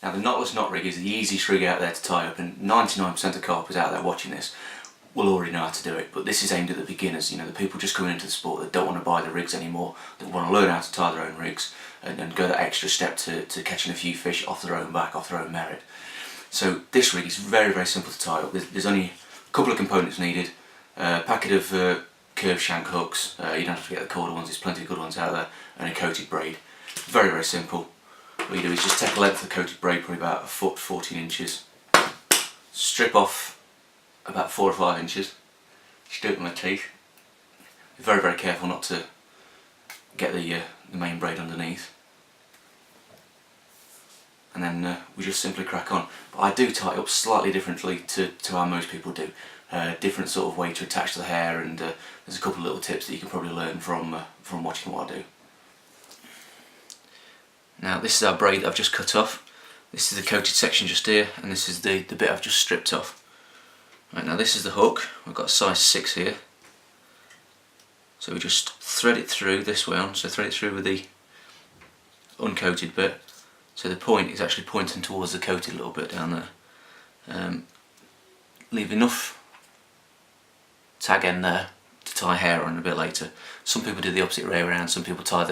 Now the knotless knot rig is the easiest rig out there to tie up, and 99% of carpers out there watching this will already know how to do it, but this is aimed at the beginners, the people just coming into the sport that don't want to buy the rigs anymore, that want to learn how to tie their own rigs and go that extra step to catching a few fish off their own back, off their own merit. So this rig is very, very simple to tie up. There's only a couple of components needed, a packet of curved shank hooks, you don't have to get the quarter ones, there's plenty of good ones out there, and a coated braid. Very, very simple. What you do is just take a length of the coated braid, probably about 1 foot 14 inches, strip off about 4 or 5 inches, just do it with my teeth. Be very, very careful not to get the main braid underneath, and then we just simply crack on. But I do tie it up slightly differently to how most people do. Different sort of way to attach the hair, and there's a couple of little tips that you can probably learn from watching what I do. Now this is our braid that I've just cut off. This is the coated section just here, and this is the bit I've just stripped off. Right, now this is the hook. We've got a size 6 here. So we just thread it through this way on, so thread it through with the uncoated bit. So the point is actually pointing towards the coated little bit down there. Leave enough tag end there to tie hair on a bit later. Some people do the opposite way around, some people tie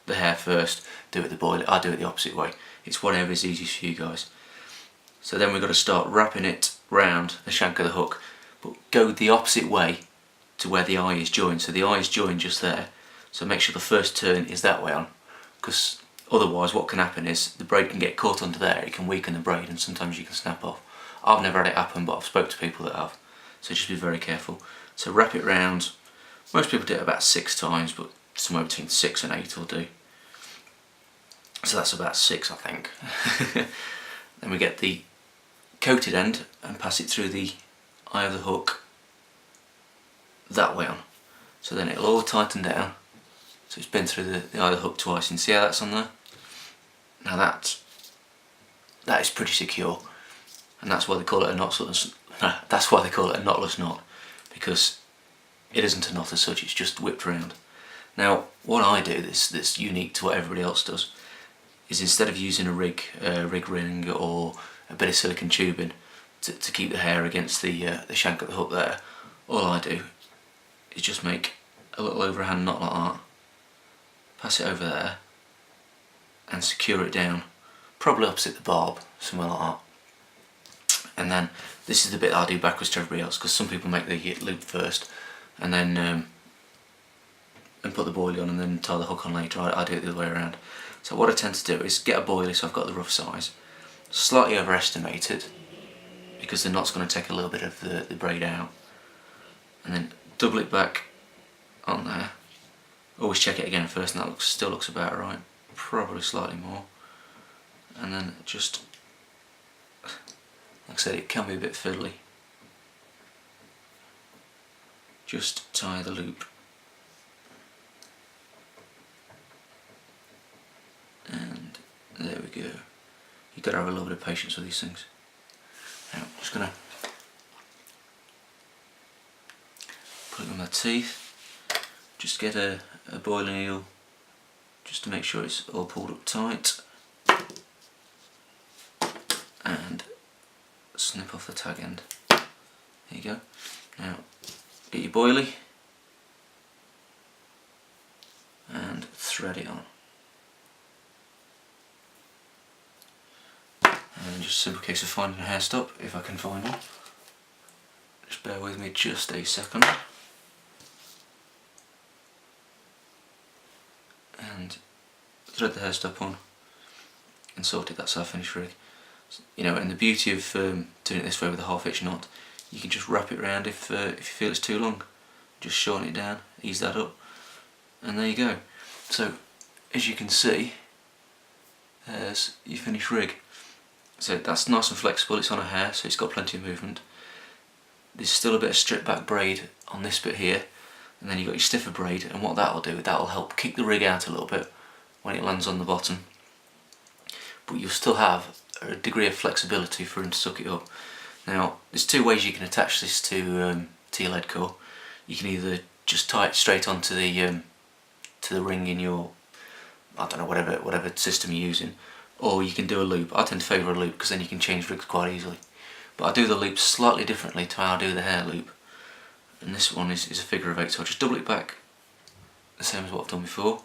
the hair first, do it the boil. I do it the opposite way. It's whatever is easiest for you guys. So then we've got to start wrapping it round the shank of the hook, but go the opposite way to where the eye is joined. So the eye is joined just there, so make sure the first turn is that way on, because otherwise what can happen is the braid can get caught under there, it can weaken the braid, and sometimes you can snap off. I've never had it happen, but I've spoke to people that have, so just be very careful. So wrap it round. Most people do it about 6 times, but somewhere between 6 and 8 will do. So that's about 6, I think. Then we get the coated end and pass it through the eye of the hook that way on. So then it'll all tighten down. So it's been through the eye of the hook twice, and see how that's on there? Now that is pretty secure, and that's why they call it a knotless. That's why they call it a knotless knot, because it isn't a knot as such. It's just whipped around. Now, what I do that's unique to what everybody else does is, instead of using a rig ring or a bit of silicone tubing to keep the hair against the shank of the hook there, all I do is just make a little overhand knot like that, pass it over there, and secure it down, probably opposite the barb, somewhere like that. And then this is the bit that I do backwards to everybody else, because some people make the loop first and then and put the boilie on and then tie the hook on later. I do it the other way around. So what I tend to do is get a boilie, so I've got the rough size, slightly overestimate it because the knot's going to take a little bit of the braid out, and then double it back on there. Always check it again first, and that still looks about right, probably slightly more. And then just, like I said, it can be a bit fiddly. Just tie the loop. And there we go. You've got to have a little bit of patience with these things. Now I'm just going to put it with my teeth. Just get a boiling eel just to make sure it's all pulled up tight. And snip off the tag end. There you go. Now get your boilie and thread it on. And just a simple case of finding a hair stop, if I can find one. Just bear with me just a second. And thread the hair stop on and sorted. That's our finished rig. You know, and the beauty of doing it this way with a half-hitch knot, you can just wrap it around if you feel it's too long. Just shorten it down, ease that up, and there you go. So, as you can see, there's your finished rig. So that's nice and flexible, it's on a hair, so it's got plenty of movement. There's still a bit of stripped back braid on this bit here, and then you've got your stiffer braid, and what that'll do, that'll help kick the rig out a little bit when it lands on the bottom. But you'll still have a degree of flexibility for him to suck it up. Now, there's 2 ways you can attach this to your lead core. You can either just tie it straight onto the ring in your, I don't know, whatever system you're using, or you can do a loop. I tend to favour a loop because then you can change rigs quite easily. But I do the loop slightly differently to how I do the hair loop. And this one is a figure of 8, so I'll just double it back, the same as what I've done before.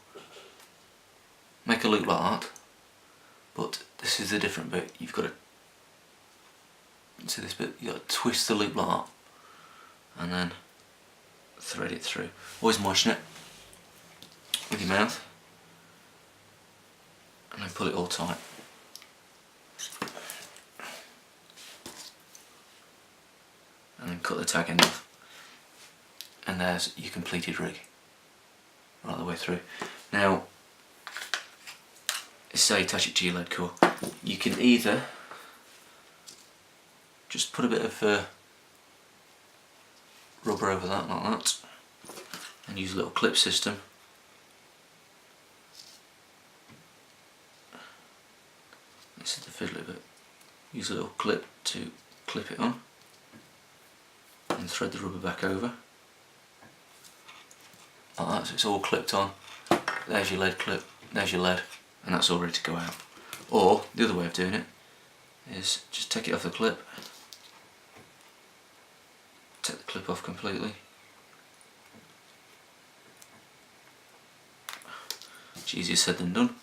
Make a loop like that, but this is the different bit. You've got to see this bit. You've got to twist the loop like that, and then thread it through. Always moisten it with your mouth, and then pull it all tight. And then cut the tag end off. And there's your completed rig, right the way through. Now, this is how you attach it to your lead core. You can either just put a bit of rubber over that like that, and use a little clip system. This is the fiddly bit. Use a little clip to clip it on, and thread the rubber back over. Like that, so it's all clipped on. There's your lead clip, there's your lead, and that's all ready to go out. Or, the other way of doing it is just take it off the clip, take the clip off completely. It's easier said than done.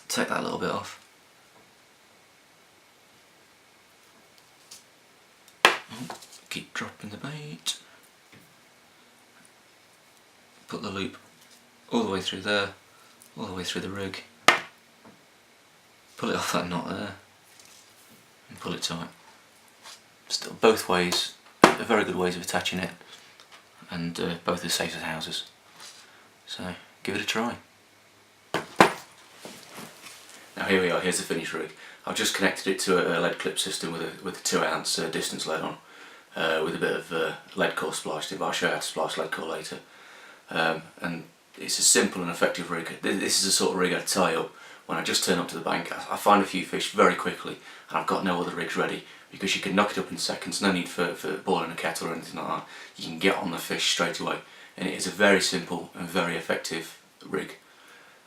Take that little bit off. Keep dropping the bait. Put the loop all the way through there, all the way through the rig. Pull it off that knot there and pull it tight. Still, both ways are very good ways of attaching it, and both as safe as houses. So give it a try. Now here we are, here's the finished rig. I've just connected it to a lead clip system with a 2 ounce distance lead on, with a bit of lead core spliced in, but I'll show you how to splice lead core later. And it's a simple and effective rig. This is the sort of rig I tie up when I just turn up to the bank. I find a few fish very quickly, and I've got no other rigs ready, because you can knock it up in seconds. No need for boiling a kettle or anything like that. You can get on the fish straight away, and it is a very simple and very effective rig.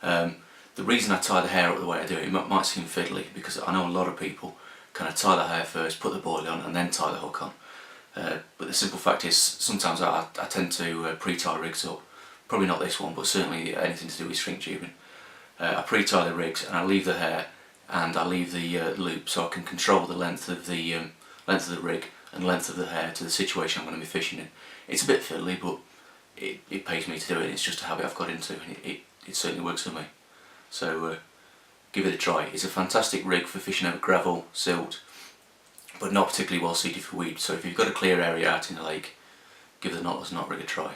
The reason I tie the hair up the way I do it might seem fiddly, because I know a lot of people kind of tie the hair first, put the boilie on, and then tie the hook on. But the simple fact is, sometimes I tend to pre-tie rigs up. Probably not this one, but certainly anything to do with shrink tubing. I pre-tie the rigs, and I leave the hair, and I leave the loop, so I can control the length of the rig and length of the hair to the situation I'm going to be fishing in. It's a bit fiddly, but it pays me to do it. It's just a habit I've got into, and it certainly works for me. So give it a try. It's a fantastic rig for fishing over gravel, silt, but not particularly well suited for weed. So if you've got a clear area out in the lake, give the Knotless knot rig a try.